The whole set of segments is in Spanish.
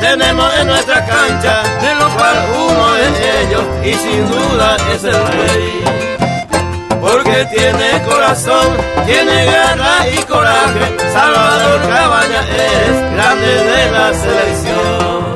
tenemos en nuestra cancha, de lo cual uno de ellos, y sin duda es el rey. Porque tiene corazón, tiene garra y coraje, Salvador Cabañas es grande de la selección.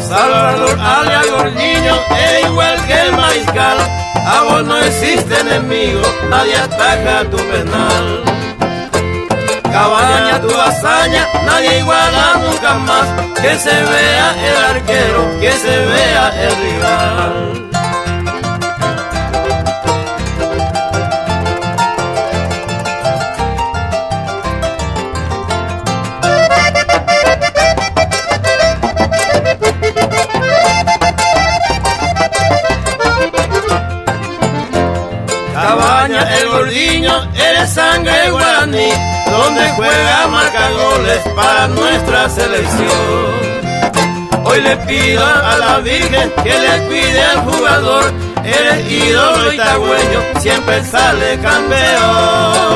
Salvador alias Gordiño es igual que el mariscal, a vos no existe enemigo, nadie ataca tu penal. Cabañas, tu hazaña, nadie iguala nunca más, que se vea el arquero, que se vea el rival. Cabañas, el Gordiño, eres sangre guaraní, donde juega marca goles para nuestra selección. Hoy le pido a la Virgen que le cuide al jugador, eres ídolo itagüeño, siempre sale campeón.